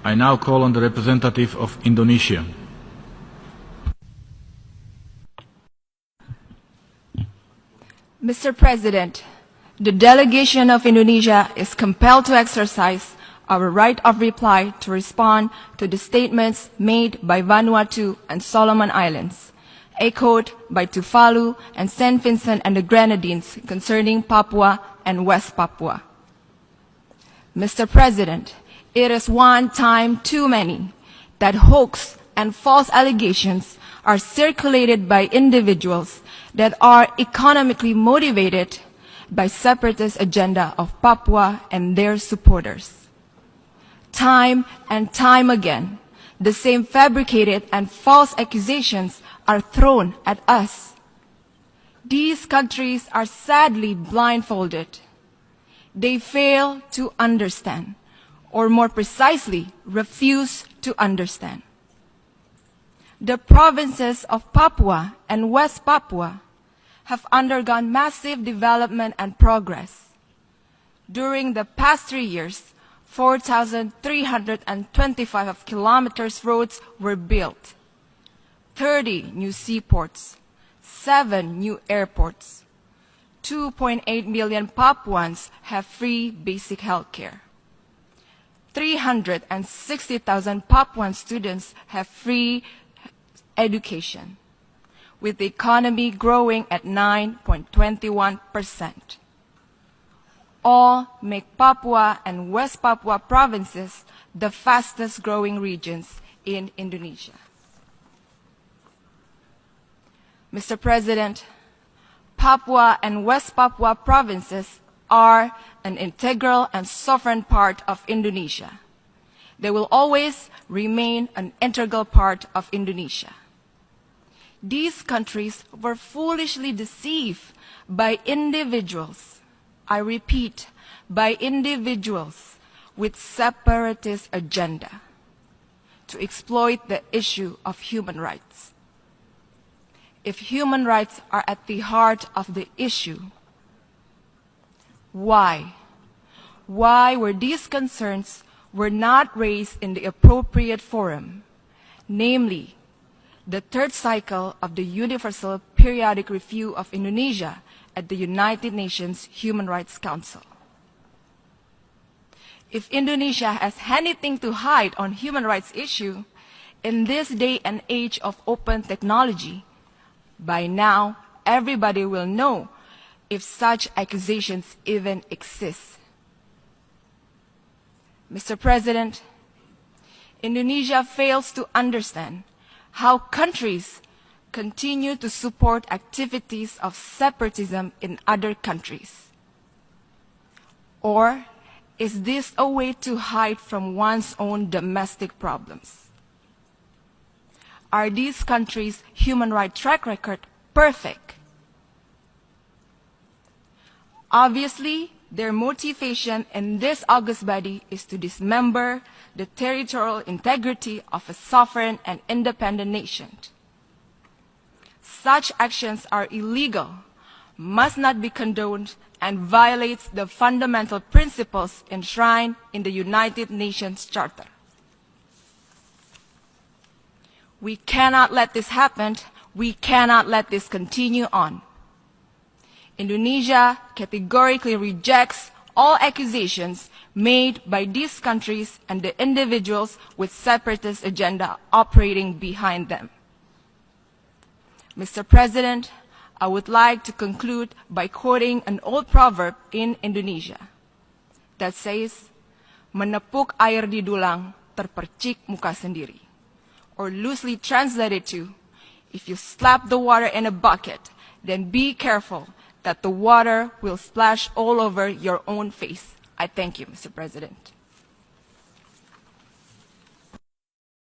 I now call on the representative of Indonesia. Mr. President, the delegation of Indonesia is compelled to exercise our right of reply to respond to the statements made by Vanuatu and Solomon Islands, echoed by Tuvalu and St. Vincent and the Grenadines concerning Papua and West Papua. Mr. President, it is one time too many that hoax and false allegations are circulated by individuals that are economically motivated by separatist agenda of Papua and their supporters. Time and time again, the same fabricated and false accusations are thrown at us. These countries are sadly blindfolded. They fail to understand, or more precisely, refuse to understand. The provinces of Papua and West Papua have undergone massive development and progress. During the past 3 years, 4,325 kilometers roads were built, 30 new seaports, 7 new airports. 2.8 million Papuans have free basic health care. 360,000 Papuan students have free education, with the economy growing at 9.21%. All make Papua and West Papua provinces the fastest growing regions in Indonesia. Mr. President, Papua and West Papua provinces are an integral and sovereign part of Indonesia. They will always remain an integral part of Indonesia. These countries were foolishly deceived by individuals, I repeat, by individuals with separatist agenda to exploit the issue of human rights. If human rights are at the heart of the issue, why were these concerns not raised in the appropriate forum, namely the third cycle of the Universal Periodic Review of Indonesia at the United Nations Human Rights Council? If Indonesia has anything to hide on human rights issue, in this day and age of open technology, by now everybody will know if such accusations even exist. Mr. President, Indonesia fails to understand how countries continue to support activities of separatism in other countries. Or is this a way to hide from one's own domestic problems? Are these countries' human rights track record perfect? Obviously, their motivation in this august body is to dismember the territorial integrity of a sovereign and independent nation. Such actions are illegal, must not be condoned, and violates the fundamental principles enshrined in the United Nations Charter. We cannot let this happen. We cannot let this continue on. Indonesia categorically rejects all accusations made by these countries and the individuals with separatist agenda operating behind them. Mr. President, I would like to conclude by quoting an old proverb in Indonesia that says, "Menepuk air di dulang, terpercik muka sendiri." Or loosely translated to, if you slap the water in a bucket, then be careful that the water will splash all over your own face. I thank you, Mr. President.